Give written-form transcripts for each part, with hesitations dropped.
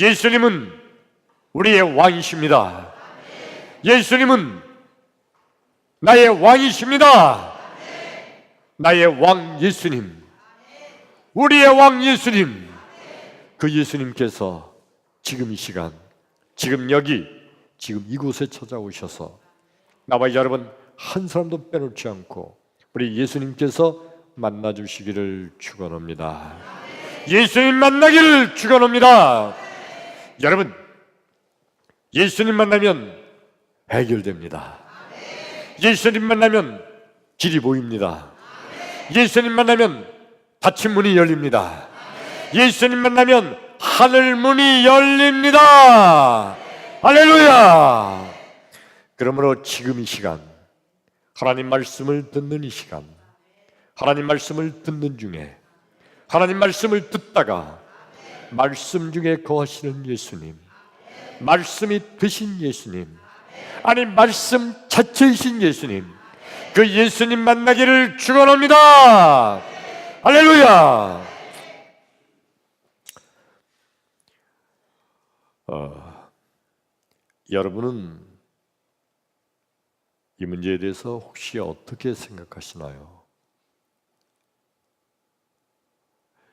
예수님은 우리의 왕이십니다. 예수님은 나의 왕이십니다. 나의 왕 예수님, 우리의 왕 예수님, 그 예수님께서 지금 이 시간, 지금 여기, 지금 이곳에 찾아오셔서 나와 여러분 한 사람도 빼놓지 않고 우리 예수님께서 만나주시기를 축원합니다. 예수님 만나기를 축원합니다. 여러분, 예수님 만나면 해결됩니다. 예수님 만나면 길이 보입니다. 예수님 만나면 닫힌 문이 열립니다. 예수님 만나면 하늘 문이 열립니다. 할렐루야. 그러므로 지금 이 시간, 하나님 말씀을 듣는 이 시간, 하나님 말씀을 듣는 중에, 하나님 말씀을 듣다가 말씀 중에 거하시는 예수님, 말씀이 되신 예수님, 아니 말씀 자체이신 예수님, 그 예수님 만나기를 축원합니다. 할렐루야. 여러분은 이 문제에 대해서 혹시 어떻게 생각하시나요?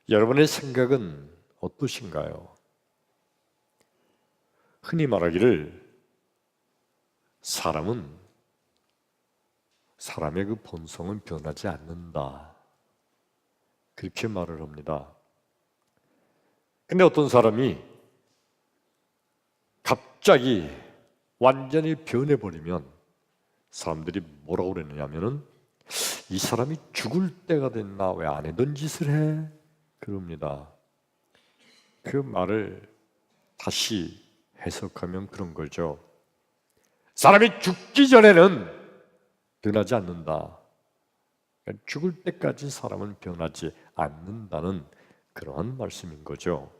여러분의 생각은 어떠신가요? 흔히 말하기를 사람의 그 본성은 변하지 않는다, 그렇게 말을 합니다. 근데 어떤 사람이 갑자기 완전히 변해버리면 사람들이 뭐라고 그러느냐면은 이 사람이 죽을 때가 됐나 왜 안 했던 짓을 해? 그럽니다. 그 말을 다시 해석하면 그런 거죠. 사람이 죽기 전에는 변하지 않는다. 죽을 때까지 사람은 변하지 않는다는 그러한 말씀인 거죠.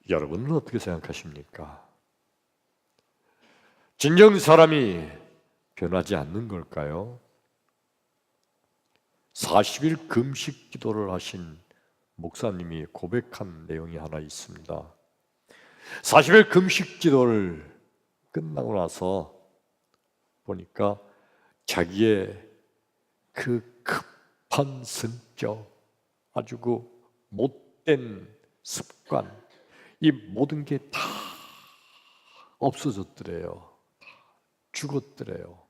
여러분은 어떻게 생각하십니까? 진정 사람이 변하지 않는 걸까요? 40일 금식 기도를 하신 목사님이 고백한 내용이 하나 있습니다. 40일 금식 기도를 끝나고 나서 보니까 자기의 그 급한 성격, 아주 그 못된 습관, 이 모든 게 다 없어졌더래요. 죽었더래요.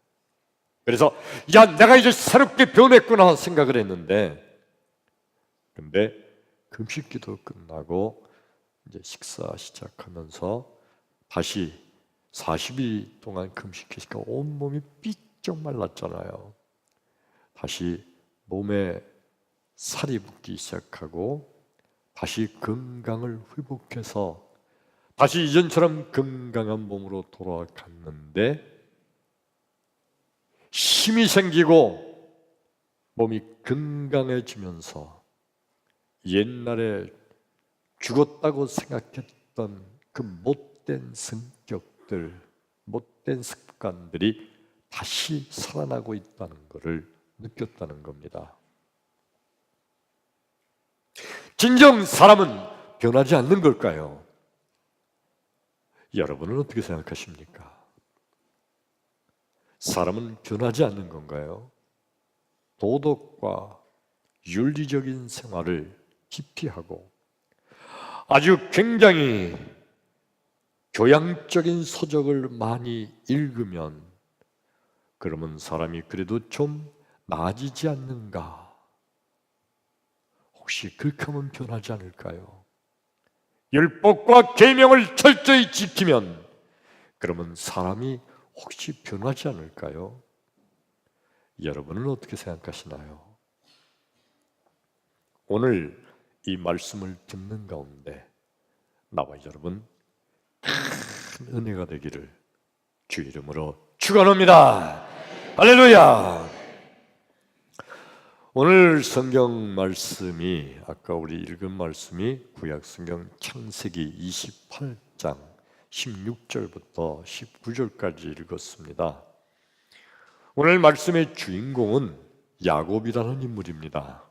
그래서 야, 내가 이제 새롭게 변했구나 생각을 했는데, 근데 금식기도 끝나고 이제 식사 시작하면서 다시 40일 동안 금식했으니까 온몸이 삐쩍 말랐잖아요. 다시 몸에 살이 붙기 시작하고 다시 건강을 회복해서 다시 이전처럼 건강한 몸으로 돌아갔는데 힘이 생기고 몸이 건강해지면서 옛날에 죽었다고 생각했던 그 못된 성격들, 못된 습관들이 다시 살아나고 있다는 것을 느꼈다는 겁니다. 진정 사람은 변하지 않는 걸까요? 여러분은 어떻게 생각하십니까? 사람은 변하지 않는 건가요? 도덕과 윤리적인 생활을 깊이 하고 아주 굉장히 교양적인 서적을 많이 읽으면 그러면 사람이 그래도 좀 나아지지 않는가? 혹시 그렇게 하면 변하지 않을까요? 율법과 계명을 철저히 지키면 그러면 사람이 혹시 변하지 않을까요? 여러분은 어떻게 생각하시나요? 오늘 이 말씀을 듣는 가운데 나와 여러분 큰 은혜가 되기를 주 이름으로 축원합니다. 할렐루야. 오늘 성경 말씀이 아까 우리 읽은 말씀이 구약 성경 창세기 28장 16절부터 19절까지 읽었습니다. 오늘 말씀의 주인공은 야곱이라는 인물입니다.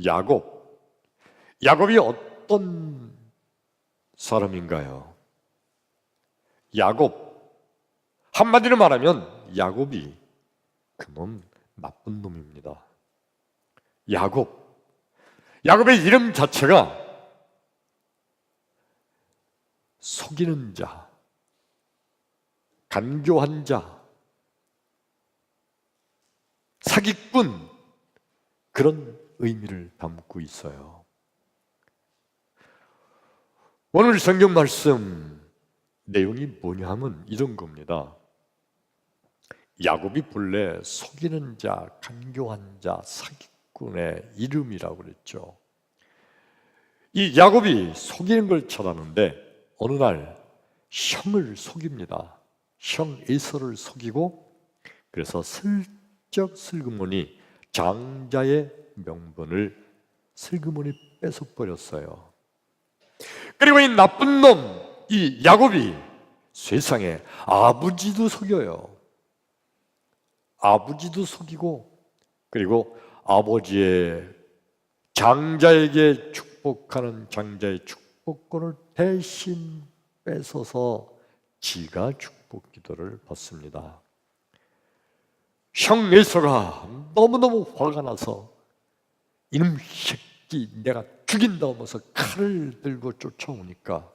야곱이 어떤 사람인가요? 야곱. 한마디로 말하면 야곱이 그놈 나쁜 놈입니다. 야곱의 이름 자체가 속이는 자, 간교한 자, 사기꾼, 그런 의미를 담고 있어요. 오늘 성경 말씀 내용이 뭐냐 하면 이런 겁니다. 야곱이 본래 속이는 자, 간교한 자, 사기꾼의 이름이라고 그랬죠. 이 야곱이 속이는 걸 잘하는데 어느 날 형을 속입니다. 형 에서를 속이고, 그래서 슬쩍 슬그머니 장자의 명분을 슬그머니 뺏어버렸어요. 그리고 이 나쁜 놈, 이 야곱이 세상에 아버지도 속여요. 아버지도 속이고, 그리고 아버지의 장자에게 축복하는 장자의 축복권을 대신 뺏어서 지가 축복 기도를 받습니다. 형 에서가 너무너무 화가 나서 이놈 새끼 내가 죽인다 하면서 칼을 들고 쫓아오니까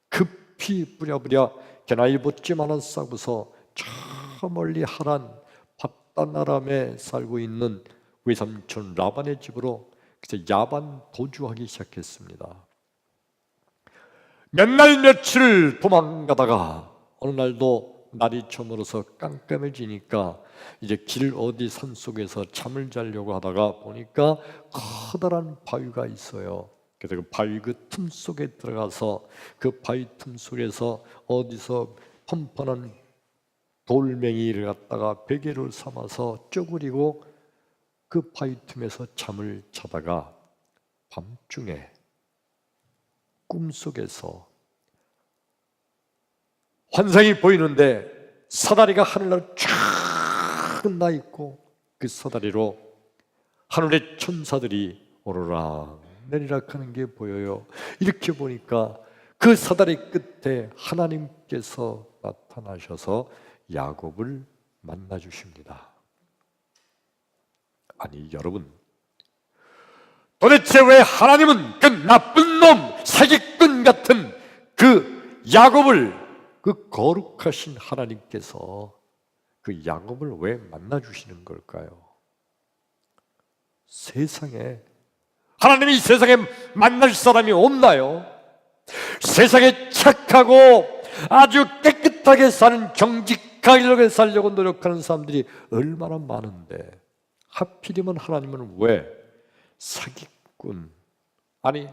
급히 부랴부랴 개나리 봇짐 싸고서 저 멀리 하란 밧단 아람에 살고 있는 외삼촌 라반의 집으로 그래서 야반 도주하기 시작했습니다. 몇 날 며칠 도망가다가 어느 날도 날이 저물어서 깜깜해지니까 이제 길 어디 산속에서 잠을 자려고 하다가 보니까 커다란 바위가 있어요. 그래서 그 바위 그 틈 속에 들어가서 그 바위 틈 속에서 어디서 펀펀한 돌멩이를 갖다가 베개로 삼아서 쪼그리고 그 바위 틈에서 잠을 자다가 밤중에 꿈속에서 환상이 보이는데 사다리가 하늘나라 쫙 나 있고 그 사다리로 하늘의 천사들이 오르락 내리락 하는 게 보여요. 이렇게 보니까 그 사다리 끝에 하나님께서 나타나셔서 야곱을 만나 주십니다. 아니 여러분, 도대체 왜 하나님은 그 나쁜 놈, 사기꾼 같은 그 야곱을, 그 거룩하신 하나님께서 그 야곱을 왜 만나 주시는 걸까요? 세상에 하나님이 세상에 만날 사람이 없나요? 세상에 착하고 아주 깨끗하게 사는, 정직하게 살려고 노력하는 사람들이 얼마나 많은데 하필이면 하나님은 왜 사기꾼, 아니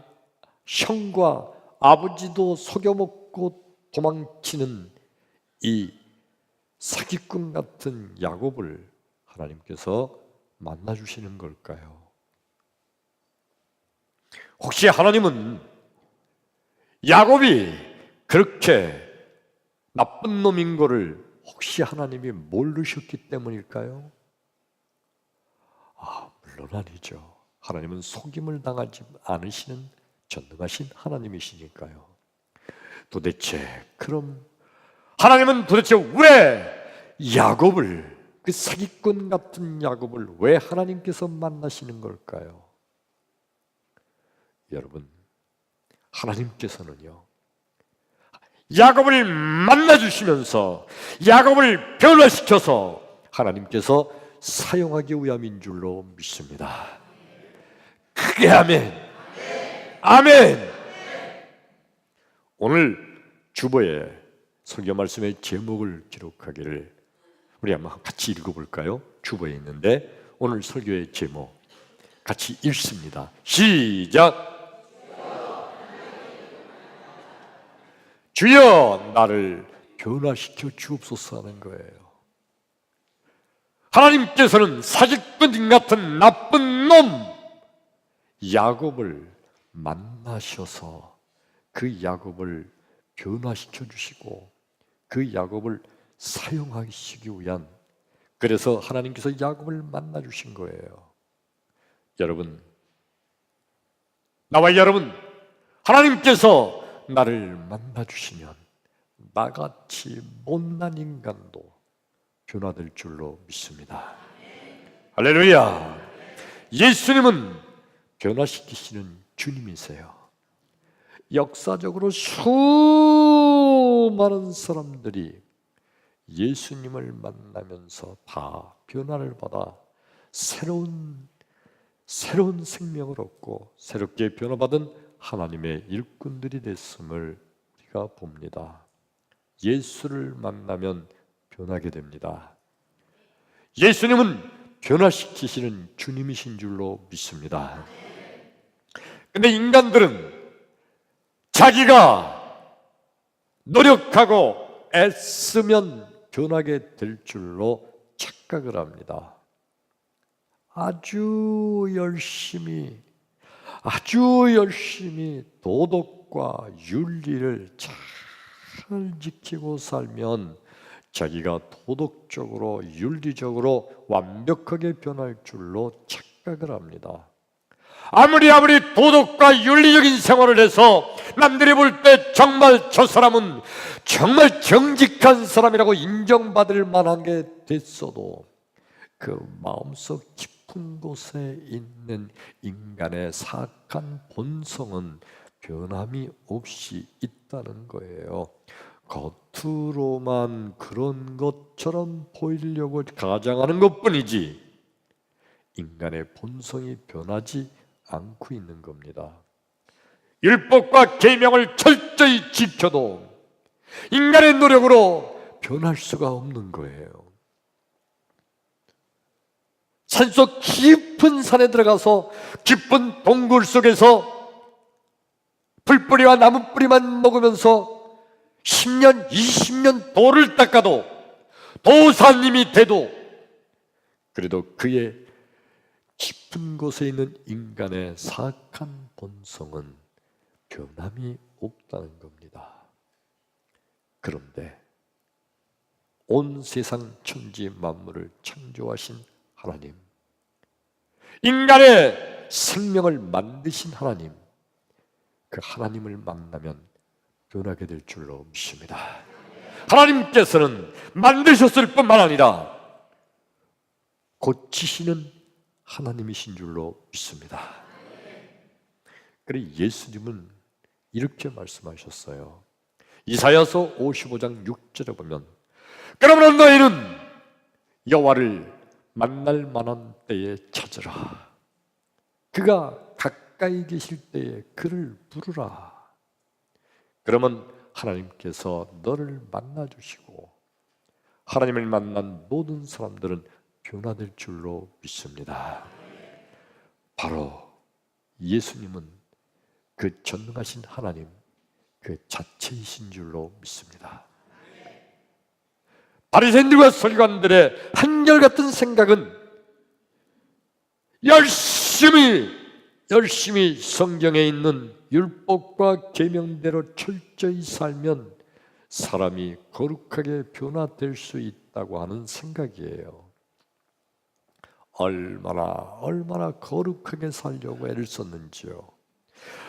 형과 아버지도 속여먹고 도망치는 이 사기꾼 같은 야곱을 하나님께서 만나주시는 걸까요? 혹시 하나님은 야곱이 그렇게 나쁜 놈인 거를 혹시 하나님이 모르셨기 때문일까요? 물론 아니죠. 하나님은 속임을 당하지 않으시는 전능하신 하나님이시니까요. 도대체 그럼 하나님은 도대체 왜 야곱을, 그 사기꾼 같은 야곱을 왜 하나님께서 만나시는 걸까요? 여러분, 하나님께서는요 야곱을 만나주시면서 야곱을 변화시켜서 하나님께서 사용하기 위함인 줄로 믿습니다. 크게 아멘. 아멘. 오늘 주보에 설교 말씀의 제목을 기록하기를 우리 한번 같이 읽어볼까요? 주보에 있는데 오늘 설교의 제목 같이 읽습니다. 시작. 주여 나를 변화시켜 주옵소서 하는 거예요. 하나님께서는 사기꾼 같은 나쁜 놈 야곱을 만나셔서 그 야곱을 변화시켜 주시고 그 야곱을 사용하시기 위한, 그래서 하나님께서 야곱을 만나 주신 거예요. 여러분, 나와 여러분, 하나님께서 나를 만나주시면 나같이 못난 인간도 변화될 줄로 믿습니다. 할렐루야! 예수님은 변화시키시는 주님이세요. 역사적으로 수많은 사람들이 예수님을 만나면서 다 변화를 받아 새로운 생명을 얻고 새롭게 변화받은 하나님의 일꾼들이 됐음을 우리가 봅니다. 예수를 만나면 변하게 됩니다. 예수님은 변화시키시는 주님이신 줄로 믿습니다. 근데 인간들은 자기가 노력하고 애쓰면 변하게 될 줄로 착각을 합니다. 아주 열심히 도덕과 윤리를 잘 지키고 살면 자기가 도덕적으로 윤리적으로 완벽하게 변할 줄로 착각을 합니다. 아무리 도덕과 윤리적인 생활을 해서 남들이 볼 때 정말 저 사람은 정말 정직한 사람이라고 인정받을 만한 게 됐어도 그 마음속 깊은 곳에 있는 인간의 사악한 본성은 변함이 없이 있다는 거예요. 겉으로만 그런 것처럼 보이려고 가장하는 것뿐이지 인간의 본성이 변하지 않고 있는 겁니다. 율법과 계명을 철저히 지켜도 인간의 노력으로 변할 수가 없는 거예요. 산속 깊은 산에 들어가서 깊은 동굴 속에서 풀뿌리와 나무뿌리만 먹으면서 10년, 20년 돌을 닦아도 도사님이 돼도 그래도 그의 깊은 곳에 있는 인간의 사악한 본성은 변함이 없다는 겁니다. 그런데 온 세상 천지 만물을 창조하신 하나님, 인간의 생명을 만드신 하나님, 그 하나님을 만나면 변하게 될 줄로 믿습니다. 하나님께서는 만드셨을 뿐만 아니라 고치시는 하나님이신 줄로 믿습니다. 그래 예수님은 이렇게 말씀하셨어요. 이사야서 55장 6절에 보면 그러므로 너희는 여호와를 만날 만한 때에 찾으라. 그가 가까이 계실 때에 그를 부르라. 그러면 하나님께서 너를 만나주시고 하나님을 만난 모든 사람들은 변화될 줄로 믿습니다. 바로 예수님은 그 전능하신 하나님 그 자체이신 줄로 믿습니다. 바리새인들과 서기관들의 한결같은 생각은 열심히 성경에 있는 율법과 계명대로 철저히 살면 사람이 거룩하게 변화될 수 있다고 하는 생각이에요. 얼마나 거룩하게 살려고 애를 썼는지요.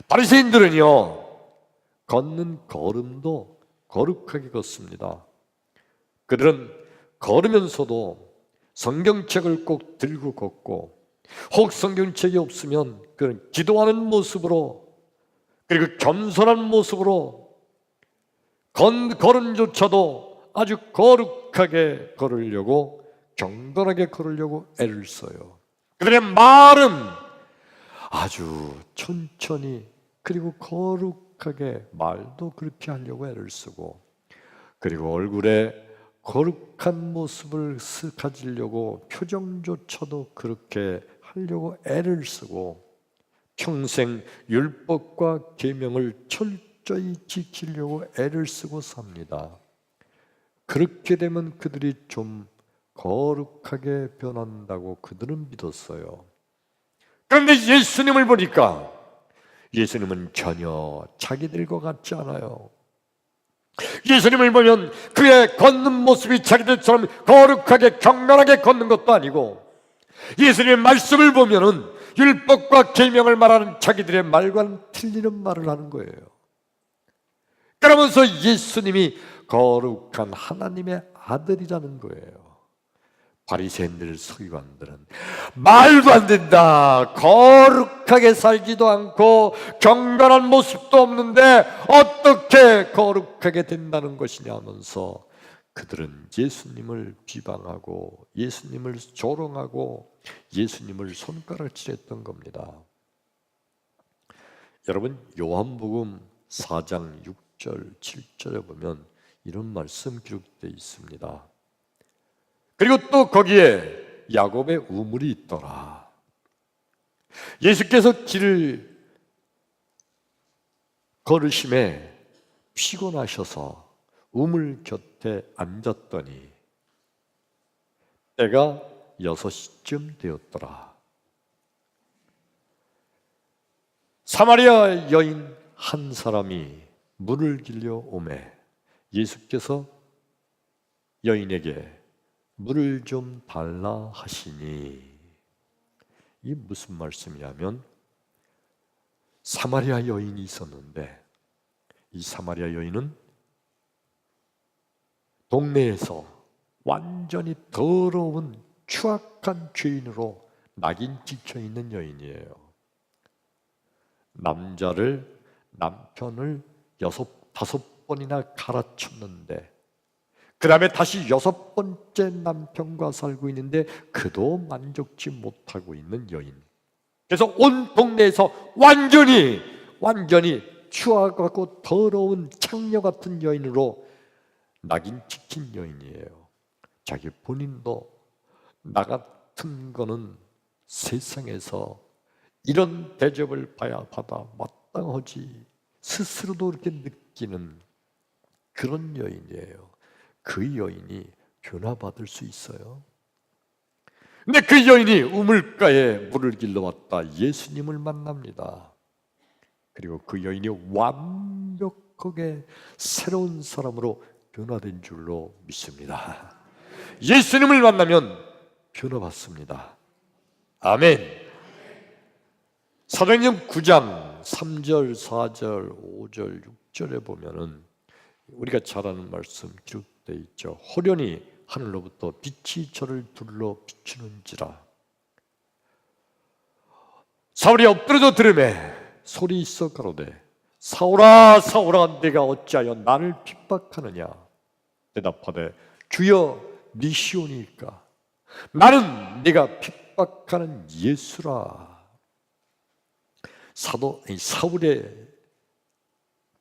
바리새인들은요 걷는 걸음도 거룩하게 걷습니다. 그들은 걸으면서도 성경책을 꼭 들고 걷고 혹 성경책이 없으면 그런 기도하는 모습으로 그리고 겸손한 모습으로 걸음조차도 아주 거룩하게 걸으려고 경건하게 걸으려고 애를 써요. 그들의 말은 아주 천천히 그리고 거룩하게 말도 그렇게 하려고 애를 쓰고 그리고 얼굴에 거룩한 모습을 가지려고 표정조차도 그렇게 하려고 애를 쓰고 평생 율법과 계명을 철저히 지키려고 애를 쓰고 삽니다. 그렇게 되면 그들이 좀 거룩하게 변한다고 그들은 믿었어요. 그런데 예수님을 보니까 예수님은 전혀 자기들과 같지 않아요. 예수님을 보면 그의 걷는 모습이 자기들처럼 거룩하게 경건하게 걷는 것도 아니고 예수님의 말씀을 보면은 율법과 계명을 말하는 자기들의 말과는 틀리는 말을 하는 거예요. 그러면서 예수님이 거룩한 하나님의 아들이라는 거예요. 바리새인들, 서기관들은 말도 안 된다, 거룩하게 살지도 않고 경건한 모습도 없는데 어떻게 거룩하게 된다는 것이냐 하면서 그들은 예수님을 비방하고 예수님을 조롱하고 예수님을 손가락질했던 겁니다. 여러분, 요한복음 4장 6절 7절에 보면 이런 말씀 기록되어 있습니다. 그리고 또 거기에 야곱의 우물이 있더라. 예수께서 길을 걸으심에 피곤하셔서 우물 곁에 앉았더니 때가 6시쯤 되었더라. 사마리아 여인 한 사람이 물을 길려 오매 예수께서 여인에게 물을 좀 달라 하시니, 이 무슨 말씀이냐면 사마리아 여인이 있었는데 이 사마리아 여인은 동네에서 완전히 더러운 추악한 죄인으로 낙인 찍혀 있는 여인이에요. 남편을 5-5번이나 갈아쳤는데 그 다음에 다시 6번째 남편과 살고 있는데 그도 만족지 못하고 있는 여인. 그래서 온 동네에서 완전히 추악하고 더러운 창녀 같은 여인으로 낙인 찍힌 여인이에요. 자기 본인도 나 같은 거는 세상에서 이런 대접을 받아 마땅하지 스스로도 그렇게 느끼는 그런 여인이에요. 그 여인이 변화받을 수 있어요? 근데 그 여인이 우물가에 물을 길러 왔다 예수님을 만납니다. 그리고 그 여인이 완벽하게 새로운 사람으로 변화된 줄로 믿습니다. 예수님을 만나면 변화받습니다. 아멘. 사도행전 9장 3절, 4절, 5절, 6절에 보면은 우리가 잘 아는 말씀 기록되어 있죠. 호련히 하늘로부터 빛이 저를 둘러 비추는지라. 사울이 엎드려져 들으매 소리 있어 가로되 사울아 사울아 내가 어찌하여 나를 핍박하느냐. 대답하되 주여 니시오니까 나는 네가 핍박하는 예수라. 사울의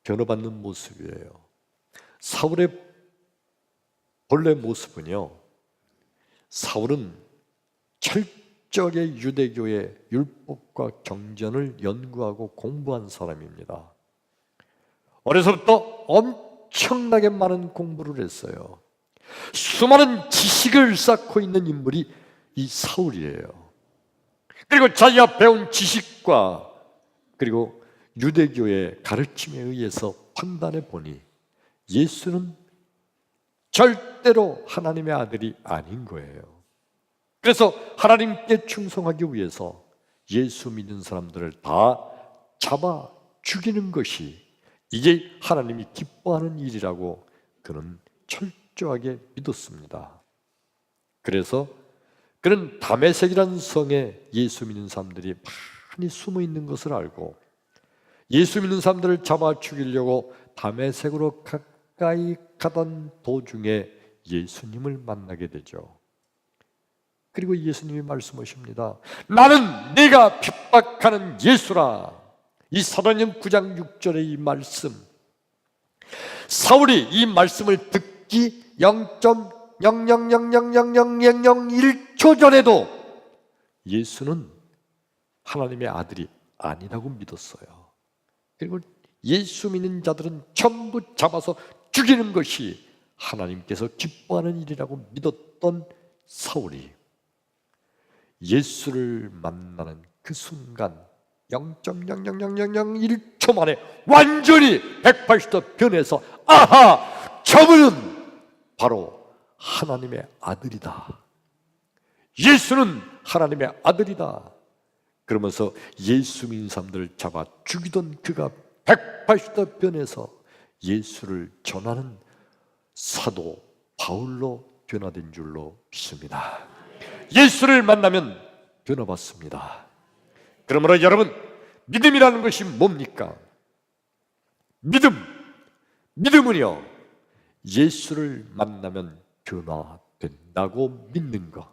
변화받는 모습이에요. 사울의 본래 모습은요, 사울은 철저하게 유대교의 율법과 경전을 연구하고 공부한 사람입니다. 어려서부터 엄청나게 많은 공부를 했어요. 수많은 지식을 쌓고 있는 인물이 이 사울이에요. 그리고 자기가 배운 지식과 그리고 유대교의 가르침에 의해서 판단해 보니 예수는 절대로 하나님의 아들이 아닌 거예요. 그래서 하나님께 충성하기 위해서 예수 믿는 사람들을 다 잡아 죽이는 것이 이게 하나님이 기뻐하는 일이라고 그는 철저하게 믿었습니다. 그래서 그는 다메섹이라는 성에 예수 믿는 사람들이 많이 숨어 있는 것을 알고 예수 믿는 사람들을 잡아 죽이려고 다메섹으로 가까이 가던 도중에 예수님을 만나게 되죠. 그리고 예수님이 말씀하십니다. 나는 네가 핍박하는 예수라. 이 사도행전 9장 6절의 이 말씀, 사울이 이 말씀을 듣기 0.000000001초 전에도 예수는 하나님의 아들이 아니라고 믿었어요. 그리고 예수 믿는 자들은 전부 잡아서 죽이는 것이 하나님께서 기뻐하는 일이라고 믿었던 사울이 예수를 만나는 그 순간 0.00001초 만에 완전히 180도 변해서 아하! 저분은 바로 하나님의 아들이다. 예수는 하나님의 아들이다. 그러면서 예수 믿는 사람들을 잡아 죽이던 그가 180도 변해서 예수를 전하는 사도 바울로 변화된 줄로 믿습니다. 예수를 만나면 변화받습니다. 그러므로 여러분, 믿음이라는 것이 뭡니까? 믿음은요, 예수를 만나면 변화된다고 믿는 것,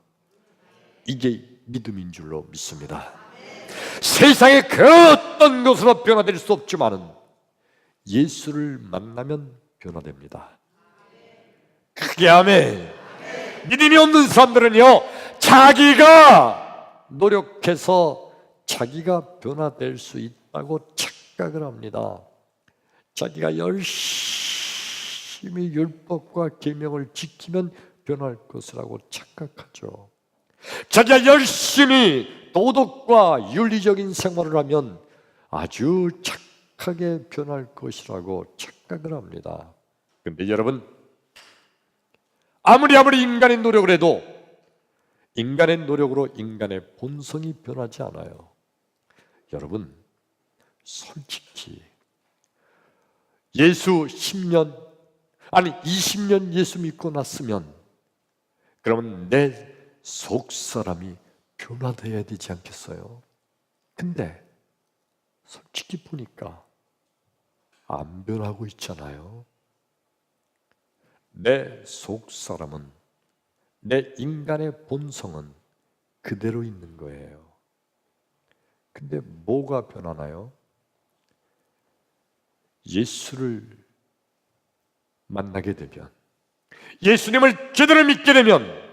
이게 믿음인 줄로 믿습니다. 세상의 그 어떤 것으로 변화될 수 없지만은 예수를 만나면 변화됩니다. 크게 아멘. 믿음이 없는 사람들은요, 자기가 노력해서 자기가 변화될 수 있다고 착각을 합니다. 자기가 열심히 율법과 계명을 지키면 변할 것이라고 착각하죠. 자기가 열심히 도덕과 윤리적인 생활을 하면 아주 착하게 변할 것이라고 착각을 합니다. 그런데 여러분, 아무리 인간의 노력을 해도 인간의 노력으로 인간의 본성이 변하지 않아요. 여러분, 솔직히 예수 10년, 아니 20년 예수 믿고 났으면 그러면 내 속사람이 변화되어야 되지 않겠어요? 근데 솔직히 보니까 안 변하고 있잖아요. 내 속사람은, 내 인간의 본성은 그대로 있는 거예요. 근데 뭐가 변하나요? 예수를 만나게 되면, 예수님을 제대로 믿게 되면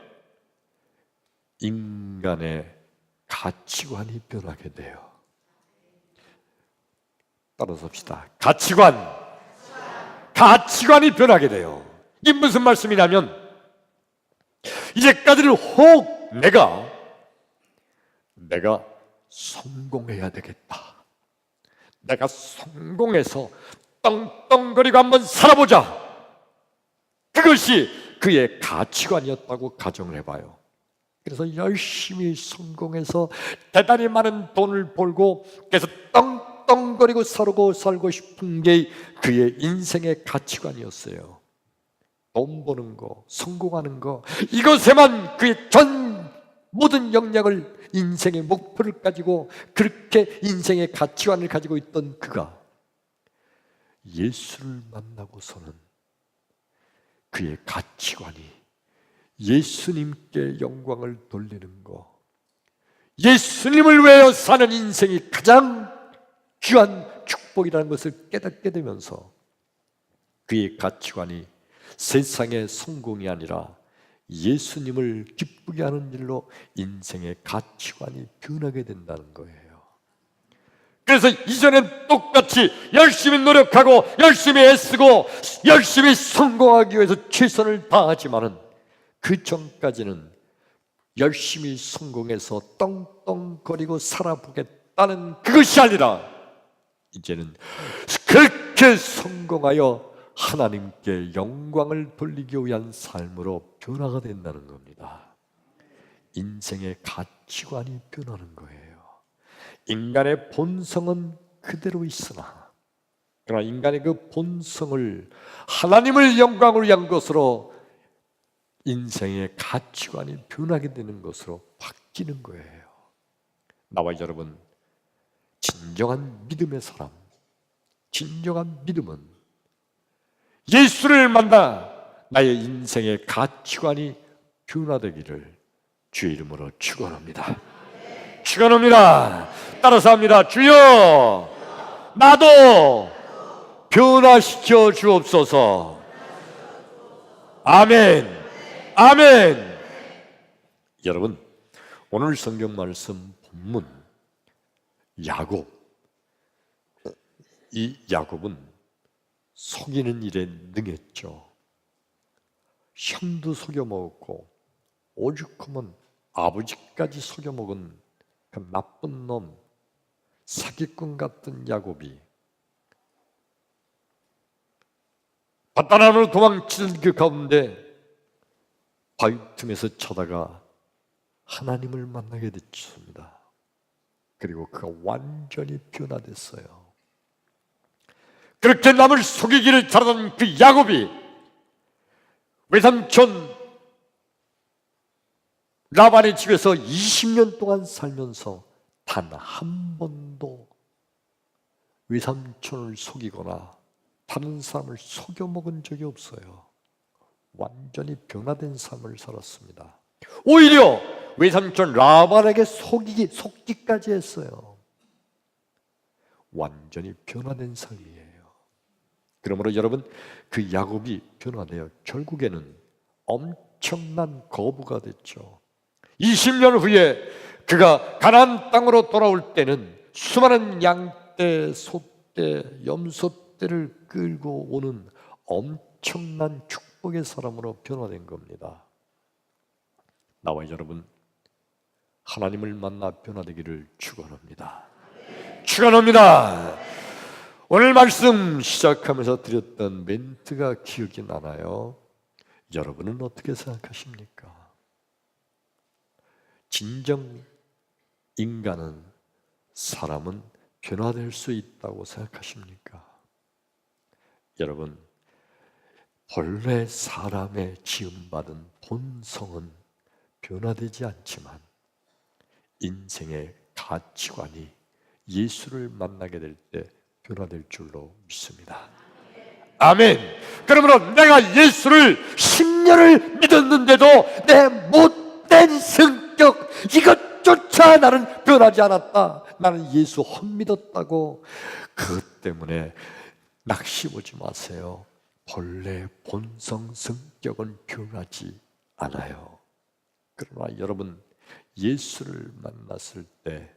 인간의 가치관이 변하게 돼요. 따라서 합시다. 가치관이 변하게 돼요. 이게 무슨 말씀이냐면, 이제까지는 혹 내가 성공해야 되겠다. 내가 성공해서 떵떵거리고 한번 살아보자. 그것이 그의 가치관이었다고 가정을 해봐요. 그래서 열심히 성공해서 대단히 많은 돈을 벌고 그래서 떵떵거리고 살고 싶은 게 그의 인생의 가치관이었어요. 돈 버는 거, 성공하는 거, 이것에만 그의 전 모든 역량을, 인생의 목표를 가지고 그렇게 인생의 가치관을 가지고 있던 그가 예수를 만나고서는 그의 가치관이 예수님께 영광을 돌리는 것, 예수님을 위하여 사는 인생이 가장 귀한 축복이라는 것을 깨닫게 되면서 그의 가치관이 세상의 성공이 아니라 예수님을 기쁘게 하는 일로 인생의 가치관이 변하게 된다는 거예요. 그래서 이전엔 똑같이 열심히 노력하고 열심히 애쓰고 열심히 성공하기 위해서 최선을 다하지만은 그 전까지는 열심히 성공해서 떵떵거리고 살아보겠다는 그것이 아니라 이제는 그렇게 성공하여 하나님께 영광을 돌리기 위한 삶으로 변화가 된다는 겁니다. 인생의 가치관이 변하는 거예요. 인간의 본성은 그대로 있으나 그러나 인간의 그 본성을 하나님을 영광을 위한 것으로 인생의 가치관이 변하게 되는 것으로 바뀌는 거예요. 나와 여러분, 진정한 믿음의 사람, 진정한 믿음은 예수를 만나 나의 인생의 가치관이 변화되기를 주의 이름으로 축원합니다. 축원합니다. 따라서 합니다. 주여, 나도 변화시켜 주옵소서. 아멘. 아멘. 여러분, 오늘 성경 말씀 본문 야곱, 이 야곱은 속이는 일에 능했죠. 형도 속여 먹었고 오죽하면 아버지까지 속여 먹은 그 나쁜 놈, 사기꾼 같은 야곱이 바다나무로 도망치는 그 가운데 바위 틈에서 자다가 하나님을 만나게 됐습니다. 그리고 그가 완전히 변화됐어요. 그렇게 남을 속이기를 잘하던 그 야곱이 외삼촌 라반의 집에서 20년 동안 살면서 단 한 번도 외삼촌을 속이거나 다른 사람을 속여먹은 적이 없어요. 완전히 변화된 삶을 살았습니다. 오히려 외삼촌 라반에게 속기까지 했어요. 완전히 변화된 삶이에요. 그러므로 여러분, 그 야곱이 변화되어 결국에는 엄청난 거부가 됐죠. 20년 후에 그가 가나안 땅으로 돌아올 때는 수많은 양떼, 소떼, 염소떼를 끌고 오는 엄청난 축복의 사람으로 변화된 겁니다. 나와 여러분, 하나님을 만나 변화되기를 축원합니다. 축원합니다. 오늘 말씀 시작하면서 드렸던 멘트가 기억이 나나요? 여러분은 어떻게 생각하십니까? 진정 인간은, 사람은 변화될 수 있다고 생각하십니까? 여러분, 본래 사람의 지음받은 본성은 변화되지 않지만 인생의 가치관이 예수를 만나게 될 때 변화될 줄로 믿습니다. 아멘. 그러므로 내가 예수를 10년을 믿었는데도 내 못된 성격 이것조차 나는 변하지 않았다. 나는 예수 헛믿었다고. 그것 때문에 낙심 오지 마세요. 본래 본성 성격은 변하지 않아요. 그러나 여러분, 예수를 만났을 때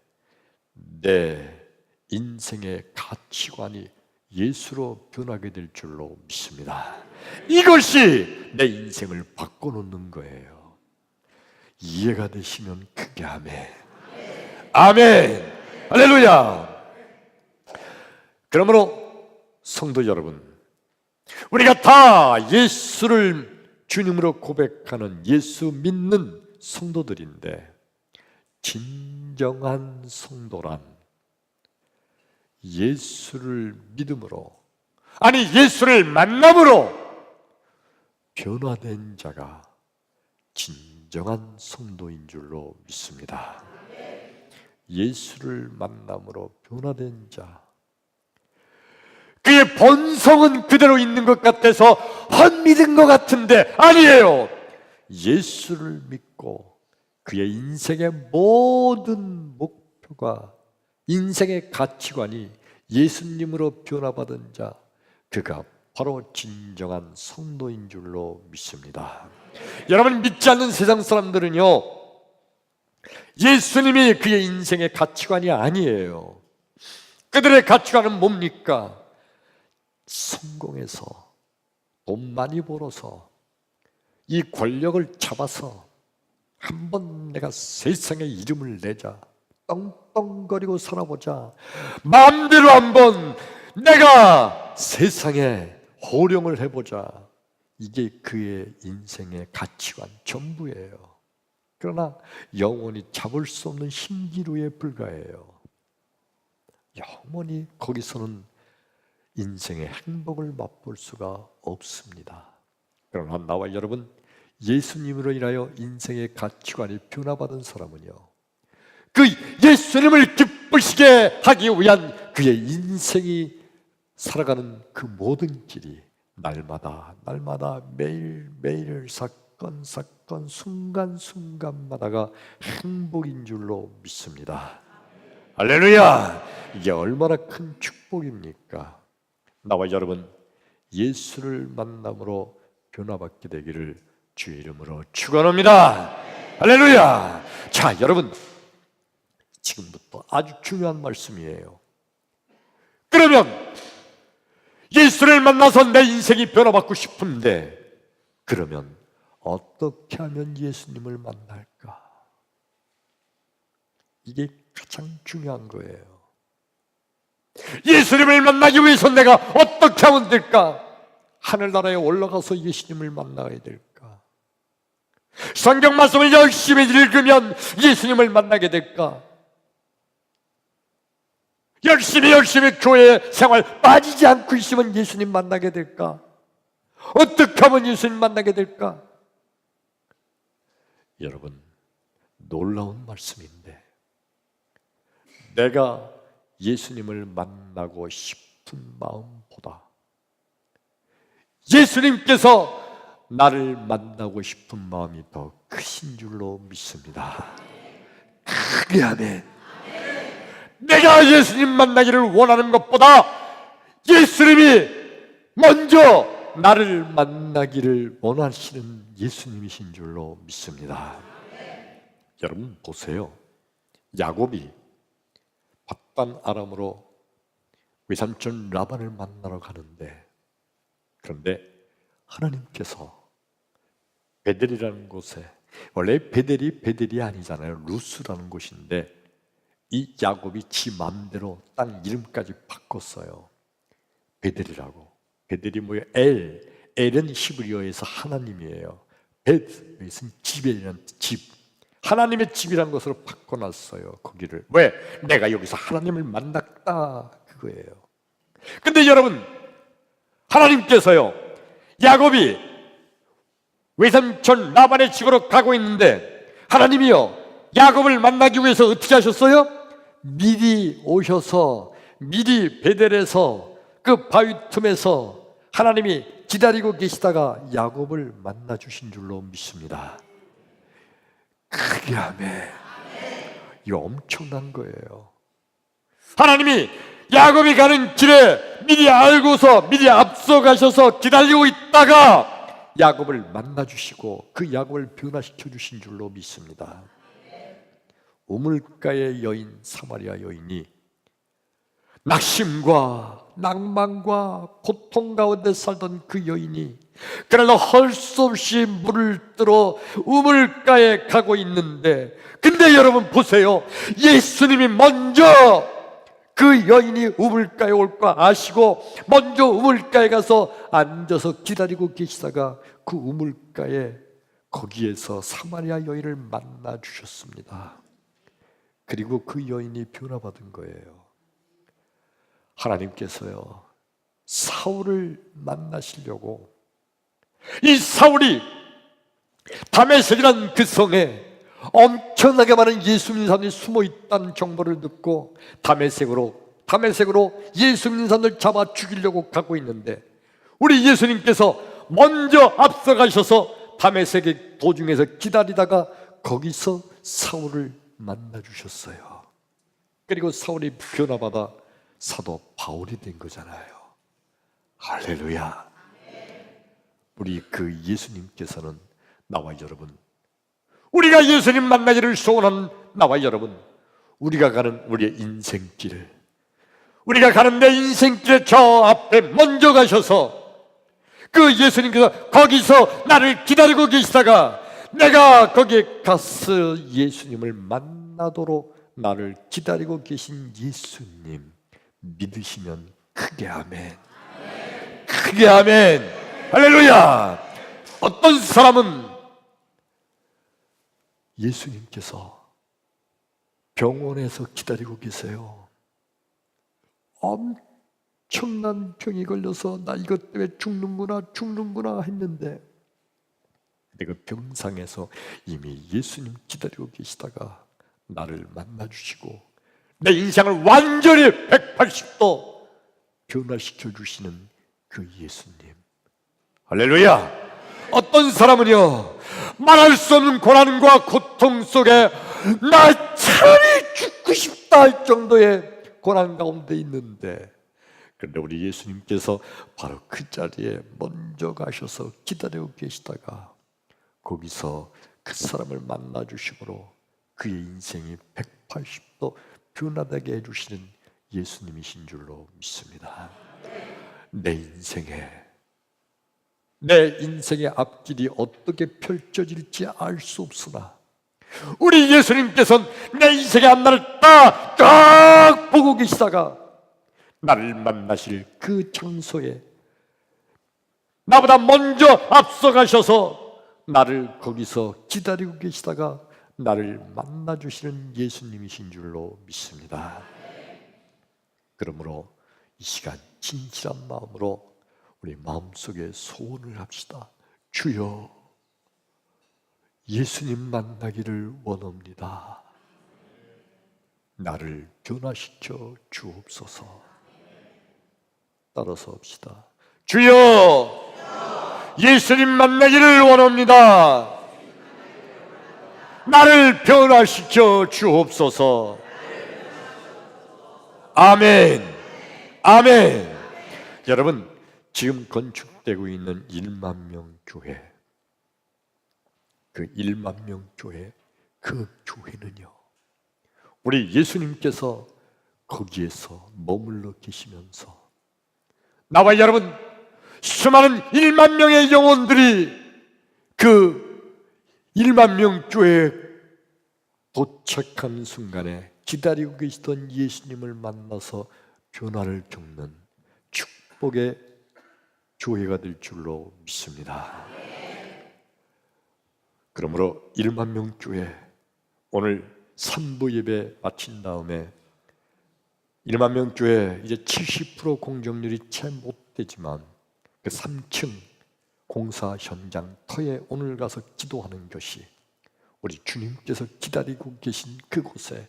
내 인생의 가치관이 예수로 변하게 될 줄로 믿습니다. 이것이 내 인생을 바꿔놓는 거예요. 이해가 되시면 크게 아멘. 아멘. 할렐루야. 그러므로 성도 여러분, 우리가 다 예수를 주님으로 고백하는 예수 믿는 성도들인데, 진정한 성도란 예수를 믿음으로, 아니 예수를 만남으로 변화된 자가 진정한 성도인 줄로 믿습니다. 예수를 만남으로 변화된 자, 그의 본성은 그대로 있는 것 같아서 헛믿은 것 같은데 아니에요. 예수를 믿고 그의 인생의 모든 목표가, 인생의 가치관이 예수님으로 변화받은 자, 그가 바로 진정한 성도인 줄로 믿습니다. 여러분, 믿지 않는 세상 사람들은요, 예수님이 그의 인생의 가치관이 아니에요. 그들의 가치관은 뭡니까? 성공해서, 돈 많이 벌어서, 이 권력을 잡아서 한번 내가 세상에 이름을 내자, 떵떵거리고 살아보자, 마음대로 한번 내가 세상에 호령을 해보자. 이게 그의 인생의 가치관 전부예요. 그러나 영원히 잡을 수 없는 신기루에 불과해요. 영원히 거기서는 인생의 행복을 맛볼 수가 없습니다. 그러나 나와 여러분, 예수님으로 인하여 인생의 가치관이 변화받은 사람은요, 그 예수님을 기쁘시게 하기 위한 그의 인생이 살아가는 그 모든 길이 날마다 매일매일 사건 순간순간마다가 행복인 줄로 믿습니다. 할렐루야! 이게 얼마나 큰 축복입니까? 나와 여러분, 예수를 만남으로 변화받게 되기를 주의 이름으로 축원합니다. 할렐루야! 자, 여러분, 지금부터 아주 중요한 말씀이에요. 그러면 예수를 만나서 내 인생이 변화받고 싶은데, 그러면 어떻게 하면 예수님을 만날까? 이게 가장 중요한 거예요. 예수님을 만나기 위해서 내가 어떻게 하면 될까? 하늘나라에 올라가서 예수님을 만나야 될까? 성경 말씀을 열심히 읽으면 예수님을 만나게 될까? 열심히 교회 생활 빠지지 않고 있으면 예수님 만나게 될까? 어떻게 하면 예수님 만나게 될까? 여러분, 놀라운 말씀인데 내가 예수님을 만나고 싶은 마음보다 예수님께서 나를 만나고 싶은 마음이 더 크신 줄로 믿습니다. 크게 아멘. 내가 예수님 만나기를 원하는 것보다 예수님이 먼저 나를 만나기를 원하시는 예수님이신 줄로 믿습니다. 여러분 보세요. 야곱이 밧단 아람으로 외삼촌 라반을 만나러 가는데, 그런데 하나님께서 베델이라는 곳에, 원래 베델이 아니잖아요. 루스라는 곳인데 이 야곱이 지 마음대로 땅 이름까지 바꿨어요. 베델이라고. 베델이 뭐예요? 엘은 히브리어에서 하나님이에요. 여기서는 집이라는 집, 하나님의 집이라는 것으로 바꿔놨어요. 거기를. 왜? 내가 여기서 하나님을 만났다, 그거예요. 근데 여러분, 하나님께서요, 야곱이 외삼촌 라반의 집으로 가고 있는데 하나님이요, 야곱을 만나기 위해서 어떻게 하셨어요? 미리 오셔서 미리 베델에서 그 바위 틈에서 하나님이 기다리고 계시다가 야곱을 만나 주신 줄로 믿습니다. 크게 아멘. 이거 엄청난 거예요. 하나님이 야곱이 가는 길에 미리 알고서 미리 앞서 가셔서 기다리고 있다가 야곱을 만나 주시고 그 야곱을 변화시켜 주신 줄로 믿습니다. 우물가의 여인, 사마리아 여인이 낙심과 낭만과 고통 가운데 살던 그 여인이 그러나 할 수 없이 물을 뜨러 우물가에 가고 있는데, 근데 여러분 보세요. 예수님이 먼저 그 여인이 우물가에 올 거 아시고 먼저 우물가에 가서 앉아서 기다리고 계시다가 그 우물가에 거기에서 사마리아 여인을 만나 주셨습니다. 그리고 그 여인이 변화받은 거예요. 하나님께서요, 사울을 만나시려고 이 사울이 다메섹이라는 그 성에 엄청나게 많은 예수 믿는 사람들이 숨어 있다는 정보를 듣고 다메섹으로 예수 믿는 사람들 잡아 죽이려고 가고 있는데, 우리 예수님께서 먼저 앞서가셔서 다메섹의 도중에서 기다리다가 거기서 사울을 만나 주셨어요. 그리고 사울이 변화받아 사도 바울이 된 거잖아요. 할렐루야. 우리 그 예수님께서는 나와 여러분, 우리가 예수님 만나기를 소원하는 나와 여러분, 우리가 가는 우리의 인생길, 우리가 가는 내 인생길에 저 앞에 먼저 가셔서 그 예수님께서 거기서 나를 기다리고 계시다가 내가 거기에 가서 예수님을 만나도록 나를 기다리고 계신 예수님 믿으시면 크게 아멘. 크게 아멘. 할렐루야. 어떤 사람은 예수님께서 병원에서 기다리고 계세요. 엄청난 병이 걸려서 나 이것 때문에 죽는구나 했는데, 그 병상에서 이미 예수님 기다리고 계시다가 나를 만나 주시고 내 인생을 완전히 180도 변화시켜 주시는 그 예수님. 할렐루야. 어떤 사람은요, 말할 수 없는 고난과 고통 속에 나 차라리 죽고 싶다 할 정도의 고난 가운데 있는데, 그런데 우리 예수님께서 바로 그 자리에 먼저 가셔서 기다리고 계시다가 거기서 그 사람을 만나 주심으로 그의 인생이 180도 변화되게 해주시는 예수님이신 줄로 믿습니다. 내 인생의 앞길이 어떻게 펼쳐질지 알 수 없으나 우리 예수님께서는 내 인생의 앞날을 딱 보고 계시다가 나를 만나실 그 장소에 나보다 먼저 앞서가셔서 나를 거기서 기다리고 계시다가 나를 만나 주시는 예수님이신 줄로 믿습니다. 그러므로 이 시간 진실한 마음으로 우리 마음속에 소원을 합시다. 주여, 예수님 만나기를 원합니다. 나를 변화시켜 주옵소서. 따라서 합시다. 주여, 예수님 만나기를 원합니다. 나를 변화시켜 주옵소서. 아멘. 아멘. 여러분, 지금 건축되고 있는 1만 명 교회, 그 1만 명 교회, 그 교회는요, 우리 예수님께서 거기에서 머물러 계시면서 나와 여러분 수많은 1만 명의 영혼들이 그 1만 명 교회에 도착한 순간에 기다리고 계시던 예수님을 만나서 변화를 겪는 축복의 교회가 될 줄로 믿습니다. 그러므로 1만 명 교회, 오늘 3부 예배 마친 다음에 1만 명 교회 이제 70% 공정률이 채 못 되지만 그 3층 공사 현장 터에 오늘 가서 기도하는 것이 우리 주님께서 기다리고 계신 그곳에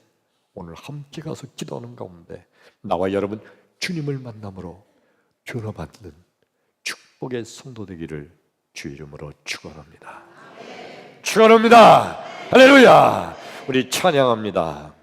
오늘 함께 가서 기도하는 가운데 나와 여러분 주님을 만남으로 변화받는 축복의 성도 되기를 주 이름으로 축원합니다. 축원합니다. 할렐루야. 우리 찬양합니다.